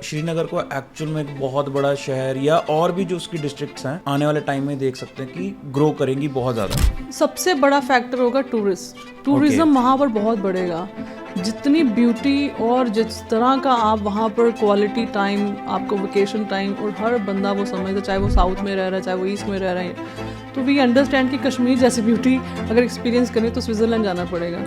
श्रीनगर को एक्चुअल में एक बहुत बड़ा शहर या और भी जो उसकी डिस्ट्रिक्ट्स हैं आने वाले टाइम में देख सकते हैं कि ग्रो करेंगी बहुत ज़्यादा? सबसे बड़ा फैक्टर होगा टूरिज्म वहाँ पर बहुत बढ़ेगा। जितनी ब्यूटी और जिस तरह का आप वहाँ पर क्वालिटी टाइम, आपको वेकेशन टाइम, और हर बंदा वो समझता, चाहे वो साउथ में रह रहा है चाहे वो ईस्ट में रह रहा है, तो वी अंडरस्टैंड कि कश्मीर जैसी ब्यूटी अगर एक्सपीरियंस करें तो स्विट्ज़रलैंड जाना पड़ेगा।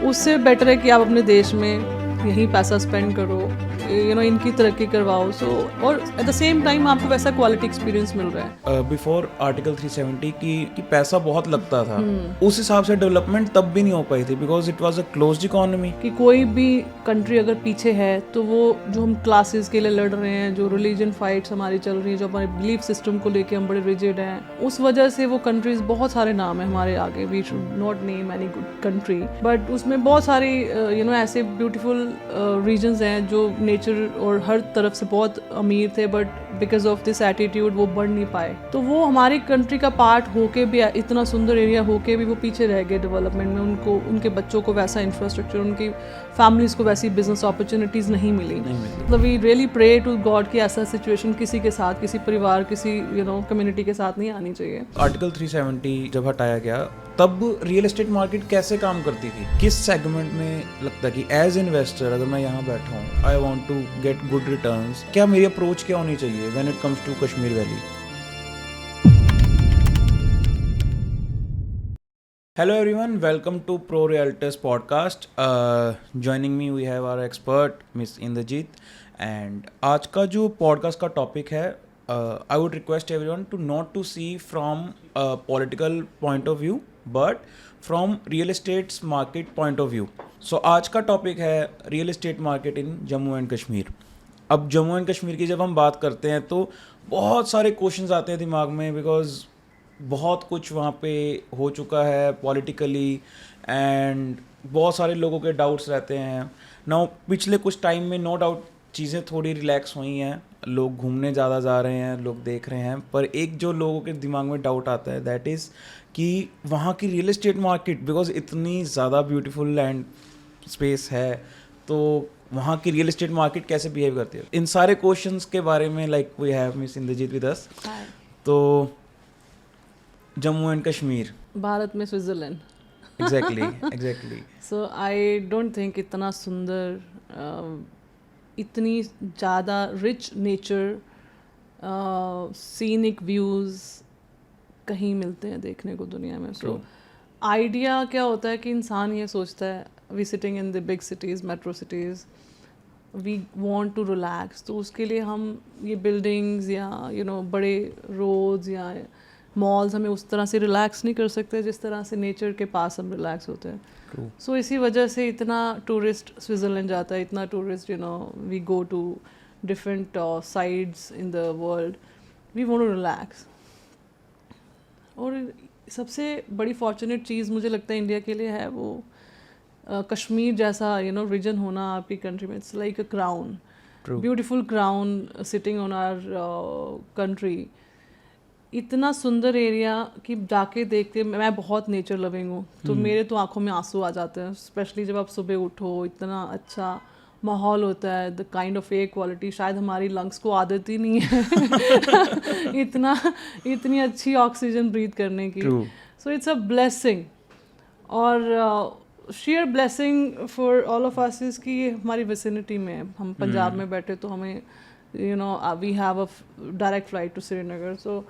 उससे बेटर है कि आप अपने देश में यहीं पैसा स्पेंड करो, इनकी तरक्की करवाओ। सो और एट द सेम टाइम आपको वैसा क्वालिटी एक्सपीरियंस मिल रहा है। बिफोर आर्टिकल 370 की पैसा बहुत लगता था, उस हिसाब से डेवलपमेंट तब भी नहीं हो पाई थी because it was a closed economy. कि कोई भी कंट्री अगर पीछे है तो वो जो हम क्लासेस के लिए लड़ रहे हैं, जो रिलीजन फाइट्स हमारी चल रही है, जो हमारे बिलीफ सिस्टम को लेके हम बड़े रिजिड हैं, उस वजह से वो कंट्रीज, बहुत सारे नाम है हमारे आगे, we should not name any good country, but उसमें बहुत सारी ऐसे ब्यूटीफुल रीजन्स हैं जो नेचर और हर तरफ से बहुत अमीर थे, but because of this attitude वो बढ़ नहीं पाए। तो वो हमारी कंट्री का पार्ट होके भी, इतना सुंदर एरिया होके भी वो पीछे रह गए डेवलपमेंट में। उनको, उनके बच्चों को वैसा इंफ्रास्ट्रक्चर, उनकी फैमिलीज को वैसी बिजनेस अपॉर्चुनिटीज नहीं मिली। मतलब we really pray to God कि ऐसा सिचुएशन किसी के साथ, किसी परिवार, किसी कम्युनिटी के साथ नहीं आनी चाहिए। आर्टिकल 370 जब हटाया गया तब रियल एस्टेट मार्केट कैसे काम करती थी? किस सेगमेंट में लगता है कि एज इन्वेस्टर अगर मैं यहाँ बैठा हूँ, I want to get good returns, क्या मेरी अप्रोच क्या होनी चाहिए when it comes to Kashmir valley? Hello everyone, welcome to Pro Realtors podcast. Joining me we have our expert Miss Indrajit, and आज का जो podcast का टॉपिक है, I would request everyone to not to see from a political point of view but from real estate market point of view. So आज का topic है real estate market in Jammu and Kashmir. अब Jammu and Kashmir की जब हम बात करते हैं तो बहुत सारे क्वेश्चंस आते हैं दिमाग में बिकॉज बहुत कुछ वहाँ पे हो चुका है पॉलिटिकली एंड बहुत सारे लोगों के डाउट्स रहते हैं ना। पिछले कुछ टाइम में नो डाउट चीज़ें थोड़ी रिलैक्स हुई हैं, लोग घूमने ज़्यादा जा रहे हैं, लोग देख रहे हैं, पर एक जो लोगों के दिमाग में डाउट आता है दैट इज़ कि वहाँ की रियल एस्टेट मार्केट, बिकॉज इतनी ज़्यादा ब्यूटीफुल लैंड स्पेस है, तो वहाँ की रियल एस्टेट मार्केट कैसे बिहेव करती है। इन सारे क्वेश्चंस के बारे में like we have miss Inderjeet with us. तो जम्मू एंड कश्मीर, भारत में Switzerland. Exactly. So I don't think इतना सुंदर, इतनी ज़्यादा रिच नेचर, सीनिक व्यूज़ कहीं मिलते हैं देखने को दुनिया में। सो आइडिया क्या होता है कि इंसान ये सोचता है, visiting in the big cities, metro cities, we want to relax, तो उसके लिए हम ये बिल्डिंग्स या बड़े रोड्स या मॉल्स, हमें उस तरह से रिलैक्स नहीं कर सकते जिस तरह से नेचर के पास हम रिलैक्स होते हैं। सो इसी वजह से इतना टूरिस्ट स्विट्ज़रलैंड जाता है, इतना tourist we go to different sides in the world, we want to relax. और सबसे बड़ी फॉर्चुनेट चीज़ मुझे लगता है इंडिया के लिए है वो कश्मीर जैसा रीजन होना आपकी कंट्री में। It's like a crown, beautiful crown sitting on our country. इतना सुंदर एरिया कि जाके देखते, मैं बहुत नेचर लविंग हूँ, तो मेरे तो आंखों में आंसू आ जाते हैं, स्पेशली जब आप सुबह उठो, इतना अच्छा माहौल होता है, the kind of air quality, शायद हमारी लंग्स को आदत ही नहीं है इतनी अच्छी ऑक्सीजन ब्रीथ करने की। सो इट्स अ ब्लेसिंग, और share blessing for all of us is कि हमारी विसिनिटी में है। हम पंजाब में बैठे तो हमें we have a direct flight to Srinagar. So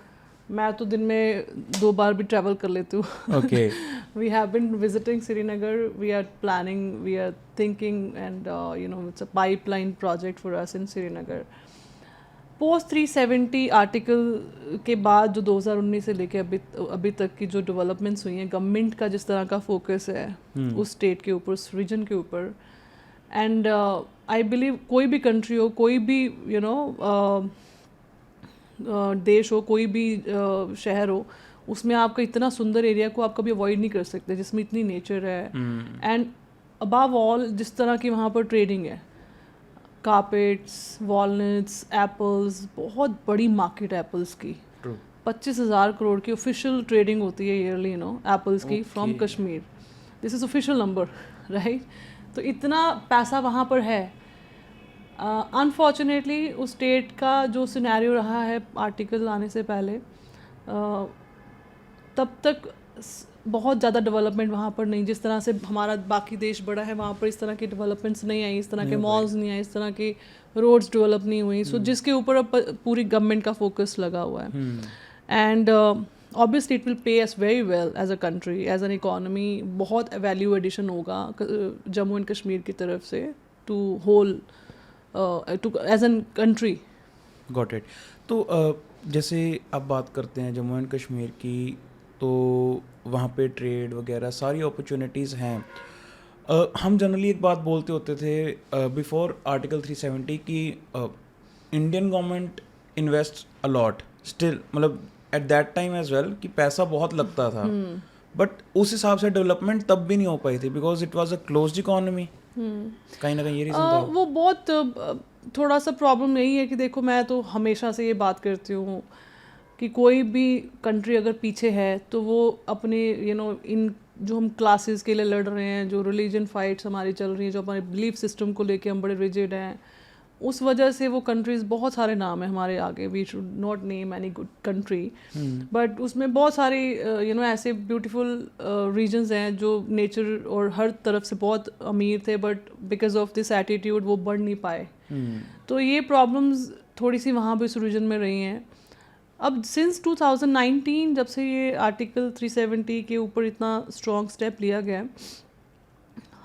मैं तो दिन में 2 बार भी ट्रैवल कर लेती हूँ। Okay, we have been visiting Srinagar, we are planning, we are thinking, and it's a pipeline project for us in Srinagar. Post 370 article के बाद जो 2019 से लेके अभी तक की जो डेवलपमेंट्स हुई हैं, गवर्नमेंट का जिस तरह का फोकस है उस स्टेट के ऊपर, उस रीजन के ऊपर, एंड आई बिलीव कोई भी कंट्री हो, कोई भी देश हो, कोई भी शहर हो, उसमें आपका इतना सुंदर एरिया को आप कभी अवॉइड नहीं कर सकते जिसमें इतनी नेचर है। एंड अबव ऑल जिस तरह की वहाँ पर ट्रेडिंग है, कारपेट्स, वॉलनट्स, एप्पल्स, बहुत बड़ी मार्केट एप्पल्स की। 25,000 करोड़ की ऑफिशियल ट्रेडिंग होती है ईयरली एप्पल्स की from Kashmir. This is official number, right? तो इतना पैसा वहाँ पर है। अनफॉर्चुनेटली उस स्टेट का जो सिनेरियो रहा है आर्टिकल आने से पहले, तब तक बहुत ज़्यादा डेवलपमेंट वहाँ पर नहीं, जिस तरह से हमारा बाकी देश बड़ा है वहाँ पर इस तरह की डेवलपमेंट्स नहीं आई, इस तरह के मॉल्स नहीं आए, इस तरह की रोड्स डेवलप नहीं हुई, सो जिसके ऊपर अब पूरी गवर्नमेंट का फोकस लगा हुआ है. And obviously it will pay us very well as a country, as an economy. बहुत वैल्यू एडिशन होगा जम्मू एंड कश्मीर की तरफ से to whole to as an country. Got it. तो जैसे अब बात करते हैं जम्मू एंड कश्मीर की, तो वहाँ पे ट्रेड वगैरह सारी अपॉर्चुनिटीज़ हैं. हम जनरली एक बात बोलते होते थे बिफोर आर्टिकल 370 कि Indian government invest a lot still, मतलब at that time as well कि पैसा बहुत लगता था, बट उस हिसाब से डेवलपमेंट तब भी नहीं हो पाई थी because it was a closed economy. कहीं ना कहीं ये रीज़न था. वो बहुत थोड़ा सा प्रॉब्लम यही है कि देखो, मैं तो हमेशा से ये बात करती हूँ कि कोई भी कंट्री अगर पीछे है तो वो अपने इन जो हम क्लासेस के लिए लड़ रहे हैं, जो रिलीजन फाइट्स हमारी चल रही हैं, जो हमारे बिलीफ सिस्टम को लेके हम बड़े रिजिड हैं, उस वजह से वो कंट्रीज़, बहुत सारे नाम है हमारे आगे, we should not name any good country, but उसमें बहुत सारे ऐसे ब्यूटीफुल रीजन्स हैं जो नेचर और हर तरफ से बहुत अमीर थे, but because of this attitude वो बढ़ नहीं पाए. तो ये प्रॉब्लम्स थोड़ी सी वहाँ भी उस रीजन में रही हैं. अब सिंस 2019 जब से ये आर्टिकल 370 के ऊपर इतना स्ट्रॉन्ग स्टेप लिया गया है,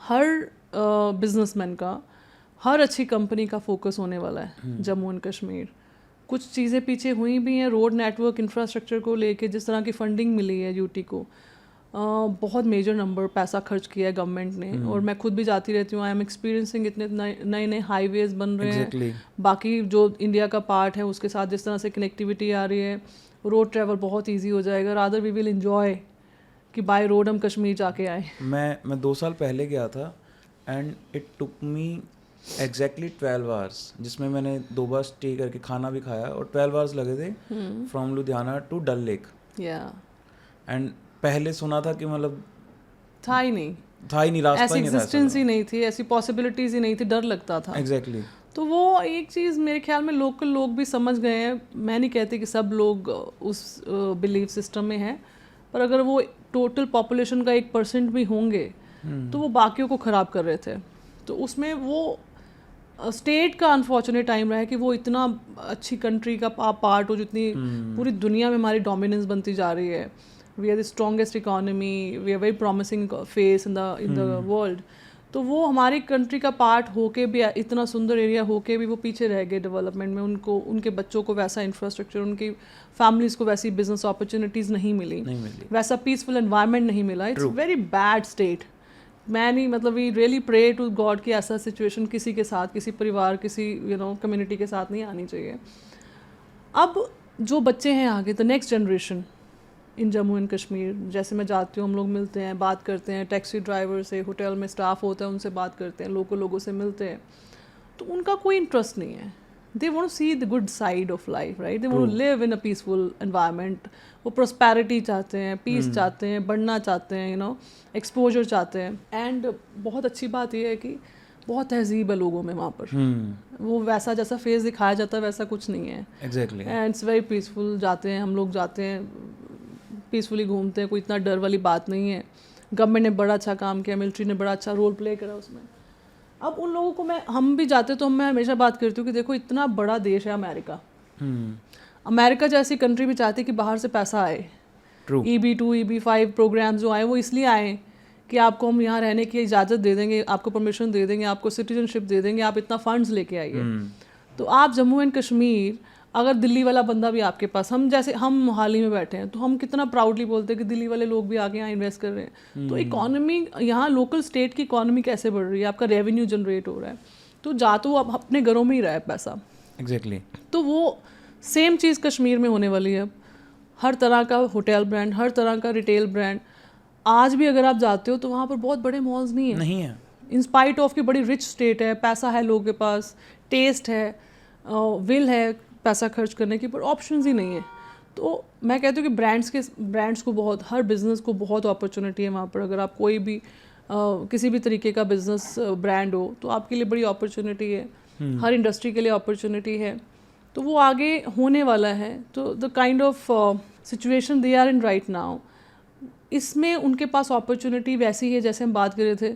हर बिजनेसमैन का, हर अच्छी कंपनी का फोकस होने वाला है जम्मू एंड कश्मीर. कुछ चीज़ें पीछे हुई भी हैं रोड नेटवर्क इंफ्रास्ट्रक्चर को लेके, जिस तरह की फंडिंग मिली है यूटी को, बहुत मेजर नंबर पैसा खर्च किया है गवर्नमेंट ने. और मैं खुद भी जाती रहती हूँ, आई एम एक्सपीरियंसिंग, इतने नए नए हाईवेज बन रहे हैं. बाकी जो इंडिया का पार्ट है उसके साथ जिस तरह से कनेक्टिविटी आ रही है, रोड ट्रैवल बहुत ईजी हो जाएगा. रादर वी विल इन्जॉय कि बाय रोड हम कश्मीर जाके आए. मैं 2 साल पहले गया था and it took me exactly 12 hours, जिसमें मैंने 2 बार स्टे करके खाना भी खाया, और 12 आवर्स लगे थे from Ludhiana to Dal lake. And पहले सुना था कि मतलब था ही नहीं, रास्ता ऐसी ही नहीं था, एग्जिस्टेंस ही नहीं थी, ऐसी पॉसिबिलिटीज ही नहीं थी, डर लगता था. एग्जैक्टली. तो वो एक चीज़ मेरे ख्याल में लोकल लोग भी समझ गए हैं. मैं नहीं कहती कि सब लोग उस बिलीफ सिस्टम में हैं, पर अगर वो टोटल पॉपुलेशन का 1% भी होंगे तो वो बाकियों को ख़राब कर रहे थे. तो उसमें वो स्टेट का अनफॉर्चुनेट टाइम रहा है कि वो इतना अच्छी कंट्री का पार्ट हो, जितनी पूरी दुनिया में हमारी डोमिनेंस बनती जा रही है. We are the strongest economy, we are very promising face in the world. तो वो हमारी कंट्री का पार्ट होके भी, इतना सुंदर एरिया होके भी वो पीछे रह गए डेवलपमेंट में. उनको, उनके बच्चों को वैसा इंफ्रास्ट्रक्चर, उनकी फैमिलीज़ को वैसी बिजनेस अपॉर्चुनिटीज़ नहीं मिली, वैसा पीसफुल एनवायरनमेंट नहीं मिला. It's very bad state. मैं नहीं, मतलब we really pray to God कि ऐसा सिचुएशन किसी के साथ, किसी परिवार, किसी कम्युनिटी के साथ नहीं आनी चाहिए. अब जो बच्चे हैं आगे, the next generation in Jammu and Kashmir, जैसे मैं जाती हूँ, हम लोग मिलते हैं, बात करते हैं, टैक्सी ड्राइवर से, होटल में स्टाफ होता है उनसे बात करते हैं, लोकल लोगों से मिलते हैं, तो उनका कोई इंटरेस्ट नहीं है. They want to see the good side of life, right? They want to live in a peaceful environment. वो प्रोस्पेरिटी चाहते हैं, पीस चाहते हैं, बढ़ना चाहते हैं, एक्सपोजर चाहते हैं. एंड बहुत अच्छी बात यह है कि बहुत तहजीब है लोगों में वहाँ पर. वो वैसा जैसा फेस दिखाया जाता है वैसा कुछ नहीं है. Exactly. And it's very peaceful. जाते हैं हम लोग, जाते हैं पीसफुली घूमते हैं, कोई इतना डर वाली बात नहीं है. गवर्नमेंट ने बड़ा अच्छा काम किया, मिलिट्री ने बड़ा अच्छा रोल प्ले करा उसमें. अब उन लोगों को हम भी जाते तो मैं हमेशा बात करती हूँ कि देखो, इतना बड़ा देश है अमेरिका. अमेरिका जैसी कंट्री भी चाहती है कि बाहर से पैसा आए. EB2, EB5 प्रोग्राम्स जो आए वो इसलिए आए कि आपको हम यहाँ रहने की इजाज़त दे देंगे, आपको परमिशन दे देंगे, आपको सिटीजनशिप दे देंगे, आप इतना फंड्स लेके आइए. तो आप जम्मू एंड कश्मीर, अगर दिल्ली वाला बंदा भी आपके पास, हम जैसे हम मोहाली में बैठे हैं, तो हम कितना प्राउडली बोलते हैं कि दिल्ली वाले लोग भी आके यहाँ इन्वेस्ट कर रहे हैं. तो इकोनॉमी यहाँ, लोकल स्टेट की इकोनॉमी कैसे बढ़ रही है, आपका रेवेन्यू जनरेट हो रहा है. तो जा तो अब अपने घरों में ही रहा है पैसा. एग्जैक्टली. तो वो सेम चीज़ कश्मीर में होने वाली है. अब हर तरह का होटल ब्रांड, हर तरह का रिटेल ब्रांड. आज भी अगर आप जाते हो तो वहाँ पर बहुत बड़े मॉल्स नहीं है. इंस्पाइट ऑफ कि बड़ी रिच स्टेट है, पैसा है लोगों के पास, टेस्ट है, विल है पैसा खर्च करने की, पर ऑप्शंस ही नहीं है. तो मैं कहती हूँ कि ब्रांड्स को बहुत, हर बिज़नेस को बहुत अपॉर्चुनिटी है वहाँ पर. अगर आप कोई भी किसी भी तरीके का बिज़नेस ब्रांड हो तो आपके लिए बड़ी अपॉर्चुनिटी है. हर इंडस्ट्री के लिए अपॉर्चुनिटी है, तो वो आगे होने वाला है। तो the kind of situation they are in right now, इसमें उनके पास अपॉर्चुनिटी वैसी है जैसे हम बात कर रहे थे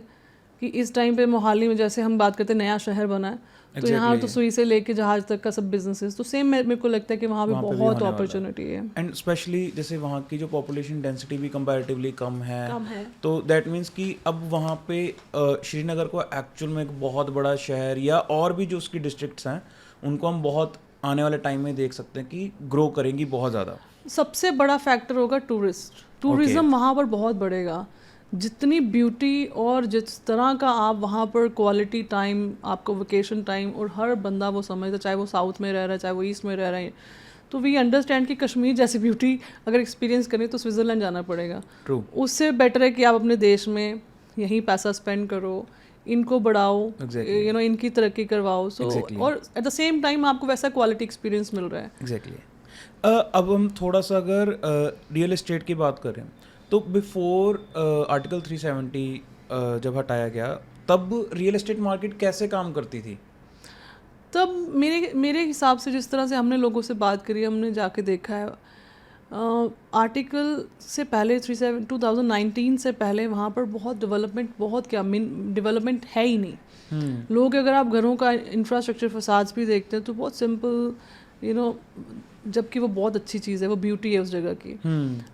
कि इस टाइम पे मोहाली में जैसे हम बात करते हैं नया शहर बना है, तो यहाँ तो सुई से लेके जहाज तक का सब बिजनेसेस, तो सेम मेरे को लगता है कि वहाँ पे बहुत अपॉर्चुनिटी है। एंड स्पेशली जैसे वहाँ की जो पॉपुलेशन डेंसिटी भी कंपैरेटिवली कम है, तो दैट मीन्स कि अब वहाँ पे श्रीनगर को एक्चुअल में एक बहुत बड़ा शहर या और भी जो उसकी डिस्ट्रिक्ट्स हैं उनको हम बहुत आने वाले टाइम में देख सकते हैं कि ग्रो करेंगी बहुत ज़्यादा। सबसे बड़ा फैक्टर होगा टूरिज्म वहाँ पर बहुत बढ़ेगा। जितनी ब्यूटी और जिस तरह का आप वहाँ पर क्वालिटी टाइम, आपको वेकेशन टाइम, और हर बंदा वो समझता, चाहे वो साउथ में रह रहा है चाहे वो ईस्ट में रह रहे हैं, तो वी अंडरस्टैंड कि कश्मीर जैसी ब्यूटी अगर एक्सपीरियंस करें तो स्विट्ज़रलैंड जाना पड़ेगा। True. उससे बेटर है कि आप अपने देश में यहीं पैसा स्पेंड करो, इनको बढ़ाओ, यू नो, इनकी तरक्की करवाओ। सो और एट द सेम टाइम आपको वैसा क्वालिटी एक्सपीरियंस मिल रहा है। एग्जैक्टली। अब हम थोड़ा सा अगर रियल एस्टेट की बात करें तो बिफोर आर्टिकल 370 जब हटाया गया तब रियल एस्टेट मार्केट कैसे काम करती थी? तब मेरे हिसाब से जिस तरह से हमने लोगों से बात करी, हमने जाके देखा है, आर्टिकल से पहले 2019 से पहले वहाँ पर बहुत डेवलपमेंट, बहुत क्या डेवलपमेंट है ही नहीं। लोग, अगर आप घरों का इंफ्रास्ट्रक्चर फसाड्स भी देखते हैं तो बहुत सिंपल, यू नो, जबकि वो बहुत अच्छी चीज़ है, वो ब्यूटी है उस जगह की।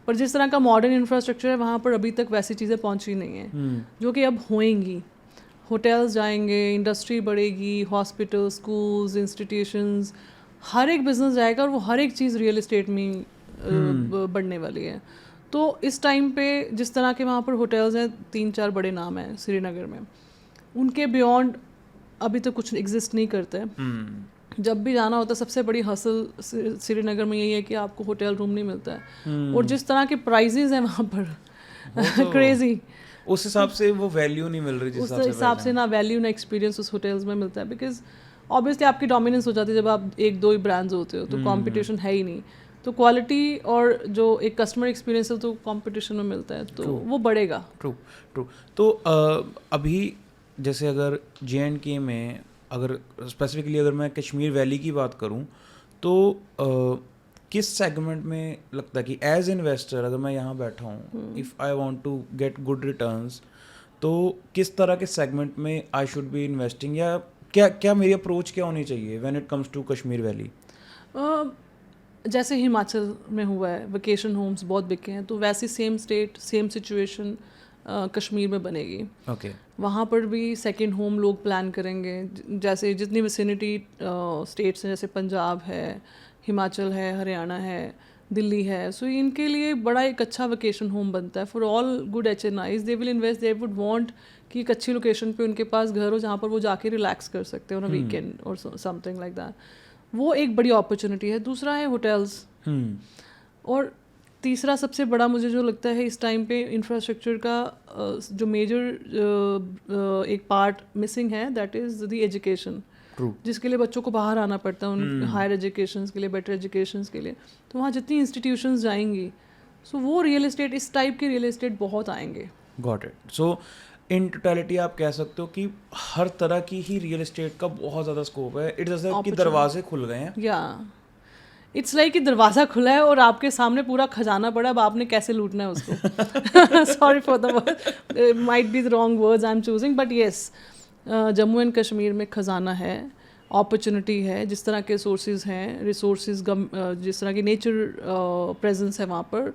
पर जिस तरह का मॉडर्न इंफ्रास्ट्रक्चर है वहाँ पर अभी तक वैसी चीज़ें पहुँची नहीं हैं, जो कि अब होएंगी। होटल्स जाएंगे, इंडस्ट्री बढ़ेगी, हॉस्पिटल, स्कूल्स, इंस्टीट्यूशंस, हर एक बिजनेस जाएगा और वो हर एक चीज़ रियल एस्टेट में बढ़ने वाली है। तो इस टाइम पे जिस तरह के वहाँ पर होटल्स हैं, 3-4 बड़े नाम हैं श्रीनगर में, उनके बियॉन्ड अभी तो कुछ एग्जिस्ट नहीं करते। जब भी जाना होता है सबसे बड़ी हसल श्रीनगर में यही है कि आपको होटल रूम नहीं मिलता है, और जिस तरह के प्राइजेज हैं वहाँ पर क्रेजी, उस हिसाब से वो वैल्यू नहीं मिल रही जिस हिसाब से ना वैल्यू ना एक्सपीरियंस उस होटल्स में मिलता है। बिकॉज ऑब्वियसली आपकी डोमिनेंस हो जाती है जब आप 1-2 ही ब्रांड्स होते हो, तो कंपटीशन है ही नहीं, तो क्वालिटी और जो एक कस्टमर एक्सपीरियंस है तो कंपटीशन में मिलता है, तो वो बढ़ेगा। ट्रू। तो अभी जैसे अगर JNK में, अगर स्पेसिफिकली अगर मैं कश्मीर वैली की बात करूं, तो किस सेगमेंट में लगता है कि एज इन्वेस्टर अगर मैं यहाँ बैठा हूँ, if I want to get good returns, तो किस तरह के सेगमेंट में आई शुड बी इन्वेस्टिंग, या क्या मेरी अप्रोच क्या होनी चाहिए when it comes to Kashmir valley? जैसे हिमाचल में हुआ है, वेकेशन होम्स बहुत बिके हैं, तो वैसी same state same situation Kashmir में बनेगी। ओके। वहाँ पर भी सेकंड होम लोग प्लान करेंगे। जैसे जितनी विसिनिटी स्टेट्स हैं, जैसे पंजाब है, हिमाचल है, हरियाणा है, दिल्ली है, सो इनके लिए बड़ा एक अच्छा वेकेशन होम बनता है। For all good HNIs they will invest, they would want कि एक अच्छी लोकेशन पे उनके पास घर हो जहाँ पर वो जाके रिलैक्स कर सकते हैं ऑन अ वीकेंड और समथिंग लाइक दैट। वो एक बड़ी अपॉर्चुनिटी है। दूसरा है होटल्स, और तीसरा सबसे बड़ा मुझे जो लगता है इस टाइम पे इंफ्रास्ट्रक्चर का जो मेजर एक पार्ट मिसिंग है, दैट इज़ द एजुकेशन, जिसके लिए बच्चों को बाहर आना पड़ता है उन हायर एजुकेशन के लिए, बेटर एजुकेशन के लिए। तो वहाँ जितनी इंस्टीट्यूशंस जाएंगी, सो वो रियल एस्टेट, इस टाइप के रियल एस्टेट बहुत आएंगे। Got it. So in totality आप कह सकते हो कि हर तरह की ही रियल एस्टेट का बहुत ज़्यादा स्कोप है। इट्स जैसे कि दरवाजे खुल गए हैं, या इट्स लाइक कि दरवाज़ा खुला है और आपके सामने पूरा खजाना पड़ा है, अब आपने कैसे लूटना है उसको। Sorry for the word, might be the wrong words I am choosing, but yes, Jammu and Kashmir में खजाना है, अपॉर्चुनिटी है, जिस तरह के सोर्सेज हैं, रिसोर्सेज, जिस तरह की नेचर प्रेजेंस है वहाँ पर,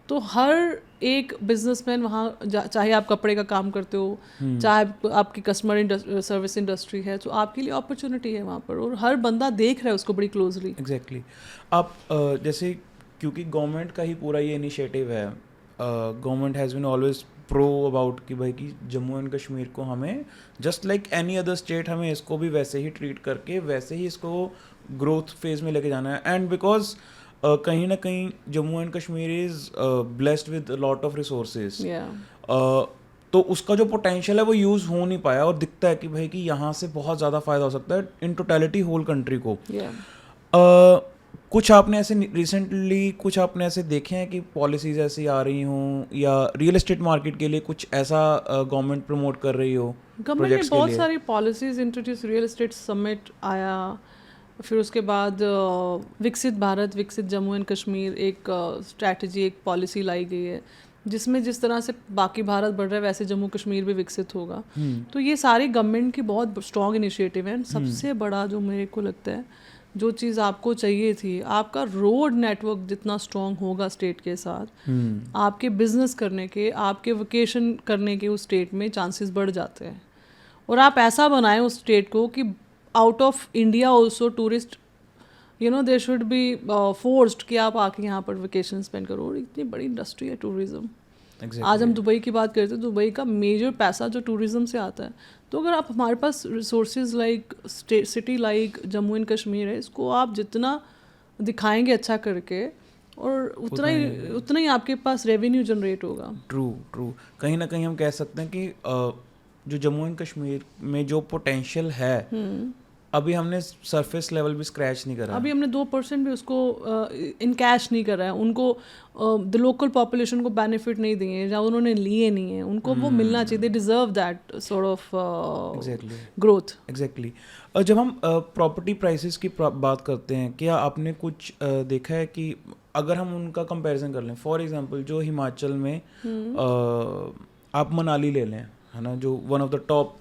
तो हर एक बिजनेसमैन वहाँ, चाहे आप कपड़े का काम करते हो, चाहे आपकी कस्टमर सर्विस इंडस्ट्री है, तो आपके लिए अपॉर्चुनिटी है वहाँ पर, और हर बंदा देख रहा है उसको बड़ी क्लोजली। एग्जैक्टली। आप जैसे क्योंकि गवर्नमेंट का ही पूरा ये इनिशिएटिव है, government has been always pro about कि भाई कि जम्मू एंड कश्मीर को हमें just like any other state हमें इसको भी वैसे ही ट्रीट करके वैसे ही इसको ग्रोथ फेज में लेके जाना है। एंड बिकॉज कहीं ना कहीं Jammu and Kashmir is blessed with lot of resources, तो उसका जो पोटेंशियल है वो यूज़ हो नहीं पाया, और दिखता है कि भाई कि यहाँ से बहुत ज़्यादा फ़ायदा हो सकता है इन टोटलिटी होल कंट्री को। कुछ आपने ऐसे रिसेंटली कुछ आपने ऐसे देखे हैं कि पॉलिसीज ऐसी आ रही हों या रियल एस्टेट मार्केट के लिए कुछ ऐसा गवर्नमेंट प्रमोट कर रही हो गवर्नमेंट ने प्रोजेक्ट्स के बहुत लिए? सारी policies introduce, real estate summit आया, फिर उसके बाद विकसित भारत विकसित जम्मू एंड कश्मीर एक स्ट्रैटेजी, एक पॉलिसी लाई गई है जिसमें जिस तरह से बाकी भारत बढ़ रहा है वैसे जम्मू कश्मीर भी विकसित होगा। तो ये सारी गवर्नमेंट की बहुत स्ट्रॉन्ग इनिशिएटिव है। सबसे बड़ा जो मेरे को लगता है जो चीज़ आपको चाहिए थी, आपका रोड नेटवर्क जितना स्ट्रॉन्ग होगा स्टेट के साथ, आपके बिजनेस करने के, आपके वेकेशन करने के उस स्टेट में चांसेस बढ़ जाते हैं। और आप ऐसा बनाएं उस स्टेट को कि out of India also tourist they should be forced कि आप आके यहाँ पर वेकेशन स्पेंड करो। और इतनी बड़ी इंडस्ट्री है टूरिज्म। आज हम दुबई की बात करते हैं, दुबई का मेजर पैसा जो टूरिज्म से आता है। तो अगर आप हमारे पास resources like city like Jammu and Kashmir है, इसको आप जितना दिखाएंगे अच्छा करके और उतना ही आपके पास रेवेन्यू जनरेट होगा। ट्रू कहीं ना कहीं हम कह सकते हैं कि जो जम्मू एंड कश्मीर में जो पोटेंशियल है अभी हमने सरफेस लेवल भी स्क्रैच नहीं करा। अभी हमने 2% भी उसको इन कैश नहीं करा है। उनको द लोकल पॉपुलेशन को बेनिफिट नहीं दिए हैं या उन्होंने लिए नहीं है, उनको वो मिलना चाहिए। They deserve that sort of growth. Exactly. जब हम प्रॉपर्टी प्राइसेस की बात करते हैं, क्या आपने कुछ देखा है कि अगर हम उनका कंपैरिजन कर लें, फॉर एग्जांपल जो हिमाचल में आप मनाली ले लें, है ना, जो one of the top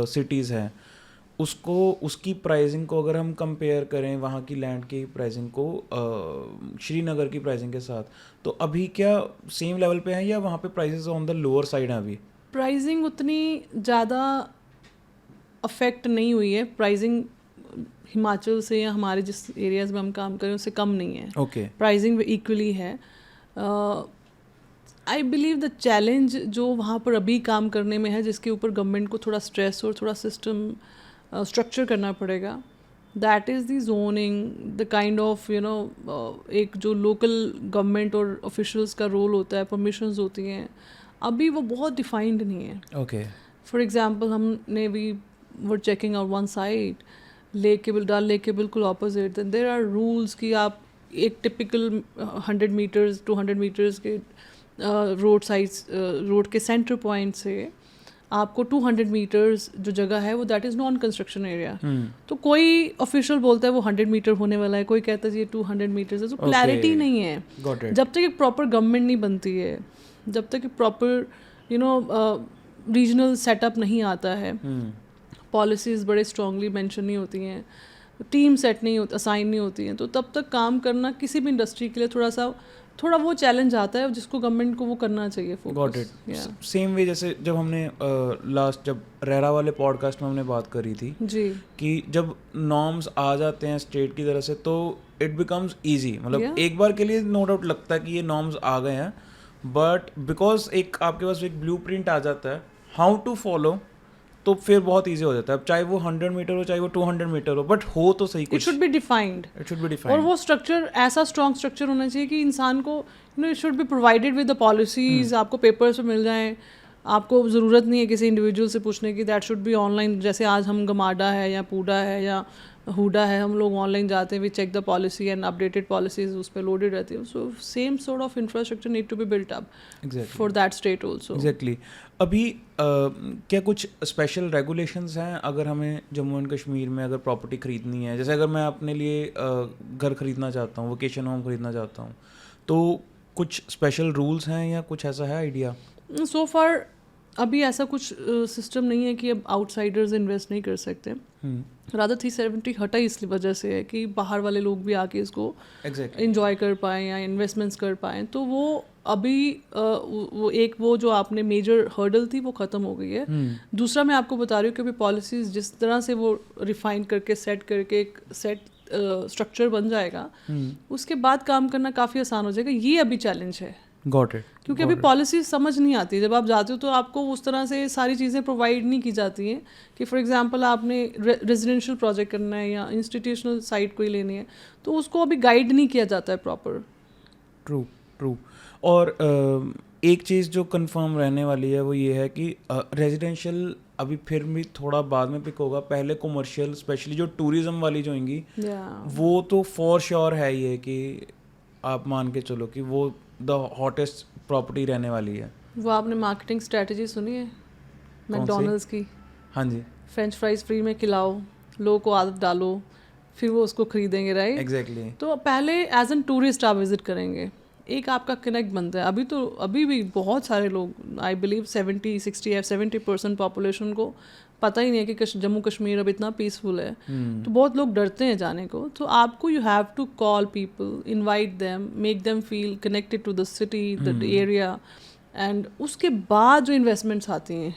cities हैं, उसको उसकी प्राइसिंग को अगर हम कंपेयर करें वहाँ की लैंड की प्राइसिंग को श्रीनगर की प्राइसिंग के साथ, तो अभी क्या सेम लेवल पे है या वहाँ पे prices on the lower side हैं? अभी प्राइसिंग उतनी ज़्यादा अफेक्ट नहीं हुई है। प्राइसिंग हिमाचल से या हमारे जिस एरियाज़ में हम काम करें उससे कम नहीं है। ओके, प्राइसिंग इक्वली है। आई बिलीव द चैलेंज जो वहाँ पर अभी काम करने में है, जिसके ऊपर गवर्नमेंट को थोड़ा स्ट्रेस और थोड़ा सिस्टम स्ट्रक्चर करना पड़ेगा, that is the zoning, the kind of एक जो लोकल गवर्नमेंट और ऑफिशियल्स का रोल होता है, परमिशंस होती हैं, अभी वो बहुत डिफाइंड नहीं है। ओके, फॉर एग्जांपल हमने भी were checking out one side lake के डल लेक के बिल्कुल opposite, then there are rules कि आप एक टिपिकल 100 मीटर्स 200 मीटर्स के रोड साइड्स रोड के सेंटर पॉइंट से आपको 200 मीटर्स जो जगह है वो that is non construction area. तो कोई ऑफिशियल बोलता है वो 100 मीटर होने वाला है, कोई कहता है ये 200 मीटर्स है। तो क्लैरिटी नहीं है। जब तक एक प्रॉपर गवर्नमेंट नहीं बनती है, जब तक एक प्रॉपर रीजनल सेटअप नहीं आता है, पॉलिसीज़ बड़े स्ट्रांगली मेंशन नहीं होती हैं, टीम सेट नहीं असाइन नहीं होती हैं, तो तब तक काम करना किसी भी इंडस्ट्री के लिए थोड़ा वो चैलेंज आता है जिसको गवर्नमेंट को वो करना चाहिए। Got it. सेम वे जैसे जब हमने लास्ट जब रेरा वाले पॉडकास्ट में हमने बात करी थी जी कि जब नॉर्म्स आ जाते हैं स्टेट की तरफ से तो इट बिकम्स ईजी, मतलब एक बार के लिए नो डाउट लगता है कि ये नॉर्म्स आ गए हैं, बट बिकॉज एक आपके पास एक ब्लूप्रिंट आ जाता है हाउ टू फॉलो, तो फिर बहुत इजी हो जाता है। अब चाहे वो 100 मीटर हो चाहे वो 200 मीटर हो, बट हो तो सही कुछ। इट शुड बी डिफाइंड, और वो स्ट्रक्चर ऐसा स्ट्रॉन्ग स्ट्रक्चर होना चाहिए कि इंसान को it should be provided with the policies, आपको पेपर्स पे मिल जाएं, आपको ज़रूरत नहीं है किसी इंडिविजुअल से पूछने की। That should be online. जैसे आज हम गमाडा है या पूडा है या हुडा है, हम लोग ऑनलाइन जाते हैं, we check the policy and updated policies उस पर लोडेड रहती है। So same sort of infrastructure need to be built up for that state also. Exactly. अभी क्या कुछ स्पेशल रेगुलेशंस हैं अगर हमें जम्मू एंड कश्मीर में अगर प्रॉपर्टी खरीदनी है? जैसे अगर मैं अपने लिए घर खरीदना चाहता हूँ, वोकेशन होम खरीदना चाहता हूँ, तो कुछ स्पेशल रूल्स हैं या कुछ ऐसा है आइडिया? सो फार अभी ऐसा कुछ सिस्टम नहीं है कि अब आउटसाइडर्स इन्वेस्ट नहीं कर सकते। रादर 370 हटा इस वजह से है कि बाहर वाले लोग भी आके इसको एंजॉय कर पाएँ या इन्वेस्टमेंट्स कर पाएँ। तो वो अभी वो जो आपने मेजर हर्डल थी वो ख़त्म हो गई है। दूसरा मैं आपको बता रही हूँ कि अभी पॉलिसीज़ जिस तरह से वो रिफाइन करके सेट करके एक सेट स्ट्रक्चर बन जाएगा, उसके बाद काम करना काफ़ी आसान हो जाएगा। ये अभी चैलेंज है। Got it. क्योंकि अभी पॉलिसी समझ नहीं आती। जब आप जाते हो तो आपको उस तरह से सारी चीज़ें प्रोवाइड नहीं की जाती हैं कि फॉर एग्जांपल आपने रेजिडेंशियल प्रोजेक्ट करना है या इंस्टीट्यूशनल साइट कोई लेनी है, तो उसको अभी गाइड नहीं किया जाता है प्रॉपर। ट्रू। और एक चीज़ जो कंफर्म रहने वाली है वो ये है कि रेजिडेंशियल अभी फिर भी थोड़ा बाद में पिक होगा, पहले कमर्शियल स्पेशली जो टूरिज्म वाली जो होंगी वो तो फॉर श्योर है ही है कि आप मान के चलो कि वो द हॉटेस्ट प्रॉपर्टी रहने वाली है। वो आपने मार्केटिंग स्ट्रेटजी सुनी है मैकडोनल्ड्स की? हाँ जी, फ्रेंच फ्राइज फ्री में खिलाओ, लोगों को आदत डालो, फिर वो उसको खरीदेंगे, राइट? एग्जैक्टली। तो पहले एज एन टूरिस्ट आप विजिट करेंगे, एक आपका कनेक्ट बनता है। अभी भी बहुत सारे लोग, आई बिलीव 70% पॉपुलेशन को पता ही नहीं है कि जम्मू कश्मीर अब इतना पीसफुल है। तो बहुत लोग डरते हैं जाने को। तो आपको you have to call people, invite them, make them feel connected to the city, the area, and उसके बाद जो इन्वेस्टमेंट्स आती हैं,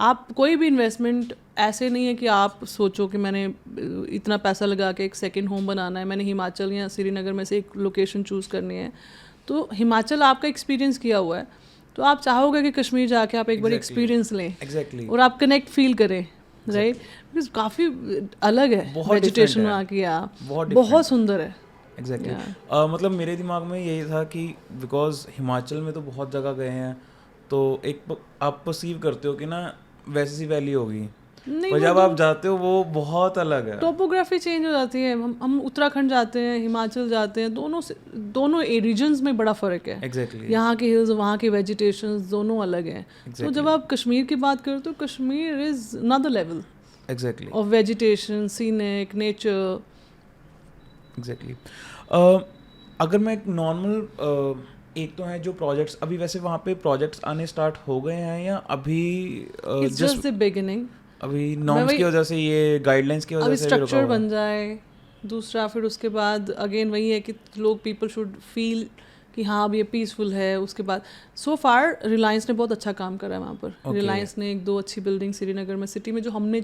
आप कोई भी इन्वेस्टमेंट ऐसे नहीं है कि आप सोचो कि मैंने इतना पैसा लगा के एक सेकंड होम बनाना है, मैंने हिमाचल या श्रीनगर में से एक लोकेशन चूज़ करनी है। तो हिमाचल आपका एक्सपीरियंस किया हुआ है, तो आप चाहोगे कि कश्मीर जाके आप एक बार एक्सपीरियंस लें और आप कनेक्ट फील करें, राइट? बिकॉज काफ़ी अलग है वेजिटेशन वहाँ की, बहुत सुंदर है। एग्जैक्टली मतलब मेरे दिमाग में यही था कि बिकॉज हिमाचल में तो बहुत जगह गए हैं, तो एक आप परसीव करते हो कि ना वैसी सी वैली होगी, पर जब आप जाते हो वो बहुत अलग है, टोपोग्राफी चेंज हो जाती है। हम उत्तराखंड जाते हैं, हिमाचल जाते हैं, दोनों रीजन्स में बड़ा फ़र्क है। एग्जैक्टली। यहाँ के हिल्स, वहाँ के वेजिटेशंस दोनों अलग हैं। तो जब आप कश्मीर की बात करो तो Kashmir is another level exactly of vegetation, scenic, nature. Exactly. अगर मैं एक नॉर्मल एक तो है जो प्रोजेक्ट्स अभी, वैसे वहाँ पे प्रोजेक्ट्स आने स्टार्ट हो गए हैं या अभी जस्ट द बिगिनिंग? अभी नॉर्म्स की वजह से, ये गाइडलाइंस की वजह से स्ट्रक्चर बन जाए, दूसरा फिर उसके बाद अगेन वही है कि लोग, पीपल शुड फील कि हाँ अब ये पीसफुल है। उसके बाद सो फार रिलायंस ने बहुत अच्छा काम करा है वहाँ पर। रिलायंस ने 1-2 अच्छी बिल्डिंग श्रीनगर में सिटी में जो हमने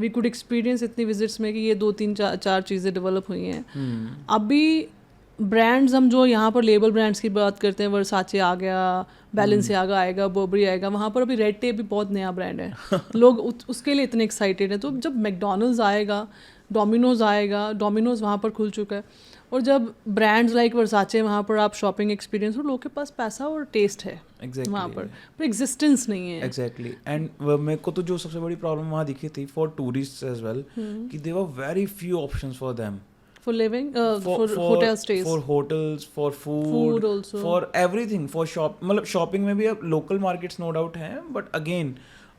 वी कुड एक्सपीरियंस इतनी विजिट्स में कि ये 2-3-4 चीज़ें डेवलप हुई हैं। अभी ब्रांड्स, हम जो यहाँ पर लेबल ब्रांड्स की बात करते हैं, वर्साचे आ गया, बैलेंसियागा आएगा, बर्बरी आएगा, वहाँ पर अभी रेड टेप भी बहुत नया ब्रांड है। लोग उसके लिए इतने एक्साइटेड हैं। तो जब मैकडोनल्ड्स आएगा, डोमिनोज़ आएगा, डोमिनोज़ वहाँ पर खुल चुका है, और जब ब्रांड्स लाइक वर्साचे वहाँ पर आप शॉपिंग एक्सपीरियंस, और लोगों के पास पैसा और टेस्ट है वहाँ पर एग्जिस्टेंस नहीं है। एग्जैक्टली। एंड मेरे को तो जो सबसे बड़ी प्रॉब्लम वहाँ दिखी थी फॉर टूरिस्ट एज वेल, कि there were very few options for them, for living, for hotel stays, for hotels, for food also, for everything, for shop, मतलब शॉपिंग में भी अब लोकल मार्केट्स नो डाउट हैं, but again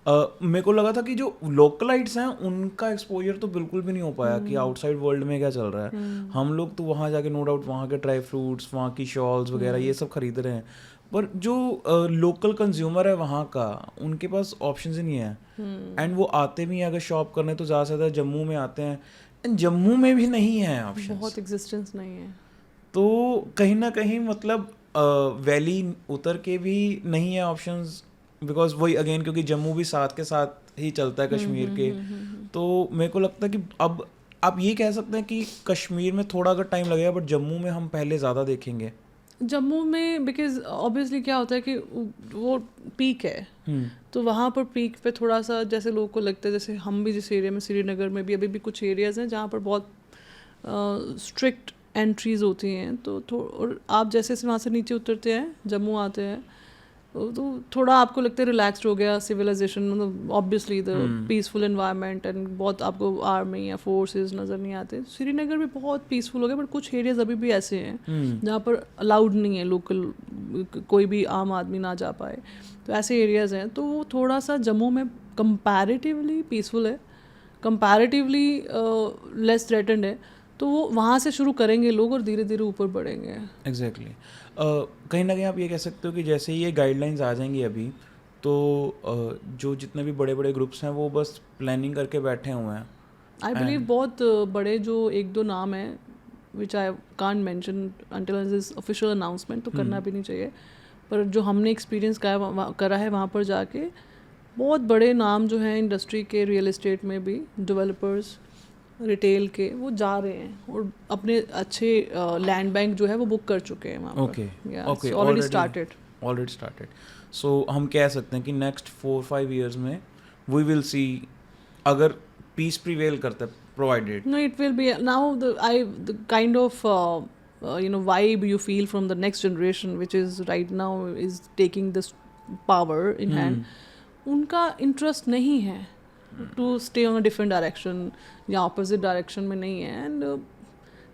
मेरे को लगा था कि जो लोकलाइट्स हैं उनका एक्सपोजर तो बिल्कुल भी नहीं हो पाया कि आउटसाइड वर्ल्ड में क्या चल रहा है। हम लोग तो वहाँ जाके नो डाउट वहाँ के ड्राई फ्रूट्स, वहाँ की शॉल्स वगैरह ये सब खरीद रहे हैं, पर जो लोकल कंज्यूमर है वहाँ का, उनके पास ऑप्शंस ही नहीं है। एंड वो आते भी हैं अगर शॉप करने तो ज़्यादा से ज़्यादा जम्मू में आते हैं, जम्मू में भी नहीं है ऑप्शन, बहुत एग्जिस्टेंस नहीं है। तो कहीं ना कहीं मतलब वैली उतर के भी नहीं है ऑप्शंस, बिकॉज वही अगेन क्योंकि जम्मू भी साथ के साथ ही चलता है कश्मीर के। तो मेरे को लगता है कि अब आप ये कह सकते हैं कि कश्मीर में थोड़ा अगर टाइम लगेगा, बट जम्मू में हम पहले ज़्यादा देखेंगे। जम्मू में बिकॉज ऑब्वियसली क्या होता है कि वो पीक है, तो वहाँ पर पीक पे थोड़ा सा जैसे लोगों को लगता है, जैसे हम भी जिस एरिया में, श्रीनगर में भी अभी भी कुछ एरियाज़ हैं जहाँ पर बहुत स्ट्रिक्ट एंट्रीज होती हैं। तो और आप जैसे वहाँ से नीचे उतरते हैं, जम्मू आते हैं, तो थोड़ा आपको लगता है रिलैक्स्ड हो गया, सिविलाइजेशन, मतलब obviously the peaceful environment, and बहुत आपको आर्मी या फोर्सेस नज़र नहीं आते। श्रीनगर भी बहुत पीसफुल हो गया, बट कुछ एरियाज अभी भी ऐसे हैं जहाँ पर अलाउड नहीं है लोकल, कोई भी आम आदमी ना जा पाए, तो ऐसे एरियाज़ हैं। तो वो थोड़ा सा जम्मू में कंपैरेटिवली पीसफुल है, कंपैरेटिवली लेस थ्रेटेंड है, तो वो वहाँ से शुरू करेंगे लोग और धीरे धीरे ऊपर बढ़ेंगे। एग्जैक्टली। कहीं ना कहीं आप ये कह सकते हो कि जैसे ये गाइडलाइंस आ जाएंगी अभी, तो जो जितने भी बड़े बड़े ग्रुप्स हैं वो बस प्लानिंग करके बैठे हुए हैं। आई बिलीव बहुत बड़े जो 1-2 नाम हैं which I can't mention until this official announcement, तो करना भी नहीं चाहिए, पर जो हमने एक्सपीरियंस करा है वहाँ पर जाके, बहुत बड़े नाम जो हैं इंडस्ट्री के, रियल एस्टेट में भी, डेवलपर्स, रिटेल के, वो जा रहे हैं और अपने अच्छे लैंड बैंक जो है वो बुक कर चुके हैं वहाँ पर। Okay, already started. सो हम कह सकते हैं कि नेक्स्ट 4-5 इयर्स में वी विल सी, अगर पीस प्रिवेल करता है, provided no it will be now the kind of vibe you feel from the next generation which is right now is taking this power in hand, उनका interest नहीं है to stay on a different direction या opposite direction में नहीं है. And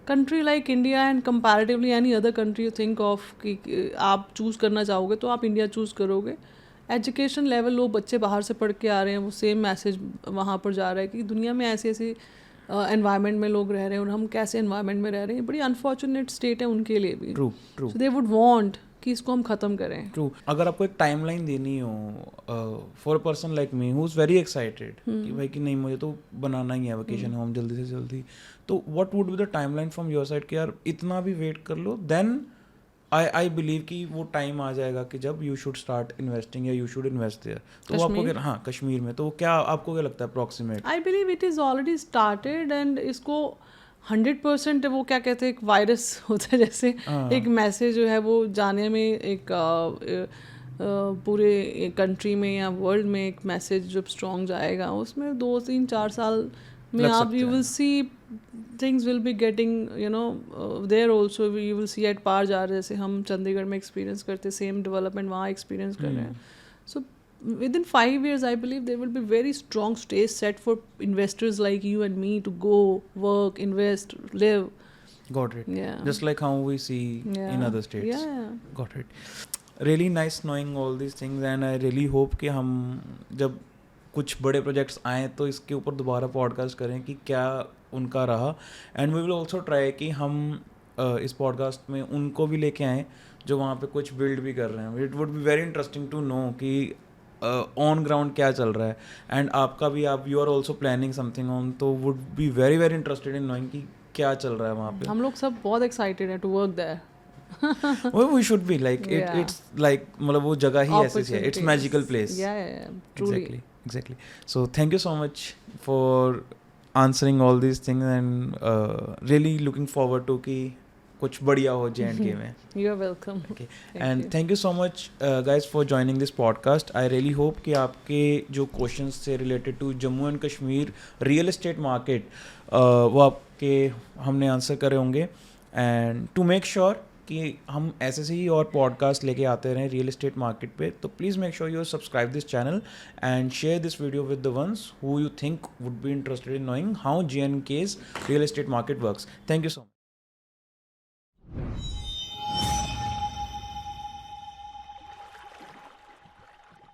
country like India and comparatively any other country you think of कि आप choose करना चाहोगे तो आप इंडिया चूज़ करोगे. एजुकेशन लेवल, लोग बच्चे बाहर से पढ़ के आ रहे हैं, वो सेम मैसेज वहाँ पर जा रहा है कि दुनिया में ऐसे ऐसे एनवायरनमेंट में लोग रह रहे हैं और हम कैसे एनवायरनमेंट में रह रहे हैं. बड़ी अनफॉर्चुनेट स्टेट है उनके लिए भी. True true. So they would want कि इसको हम ख़त्म करें. ट्रू. अगर आपको एक टाइमलाइन देनी हो for a person like me who is very excited कि भाई कि नहीं मुझे तो बनाना ही है वेकेशन होम जल्दी से जल्दी, तो what would be the timeline from your side कि यार इतना भी वेट कर लो, देन आई बिलीव कि वो टाइम आ जाएगा कि जब यू शुड स्टार्ट इन्वेस्टिंग या यू शुड इन्वेस्ट देयर. तो वो आपको क्या, हाँ कश्मीर में, तो क्या आपको क्या लगता है approximate? I believe it is already started and इसको 100% वो क्या कहते हैं, एक वायरस होता है जैसे, एक मैसेज जो है वो जाने में एक पूरे कंट्री में या वर्ल्ड में एक मैसेज जब स्ट्रॉन्ग जाएगा, उसमें 2-3-4 साल में आप you will see things will be getting you know there also. You will see at par जा रहे, जैसे हम चंडीगढ़ में एक्सपीरियंस करते, सेम डेवलपमेंट वहाँ एक्सपीरियंस कर रहे हैं. सो within 5 years I believe there will be very strong stage set for investors like you and me to go work, invest, live. Got it. Yeah. Just like how we see in other states. Yeah. Got it. Really nice knowing all these things and I really hope कि हम जब कुछ बड़े projects आएँ तो इसके ऊपर दोबारा पॉडकास्ट करें कि क्या उनका रहा. And we will also try कि हम इस पॉडकास्ट में उनको भी लेके आएँ जो वहाँ पे कुछ बिल्ड भी कर रहे हैं. It would be very interesting to know कि ऑन ग्राउंड क्या चल रहा है. एंड आपका भी, आप you are also planning something on, तो would be very very interested in knowing कि क्या चल रहा है वहाँ पे. हम लोग सब बहुत एक्साइटेड हैं to work there. we should be like it's like मतलब वो जगह ही ऐसी है, it's magical place. Yeah, truly. Exactly. So thank you so much for answering all these things and really looking forward to कि कुछ बढ़िया हो J&K में. You are welcome. Okay. And thank you so much guys for joining this podcast. I really hope कि आपके जो questions थे related to Jammu and Kashmir real estate market वो आपके हमने आंसर करे होंगे. And to make sure कि हम ऐसे से ही और पॉडकास्ट लेके आते रहें रियल एस्टेट मार्केट पे, तो please make sure you subscribe this channel and share this video with the ones who you think would be interested in knowing how J&K's real estate market works. Thank you so much.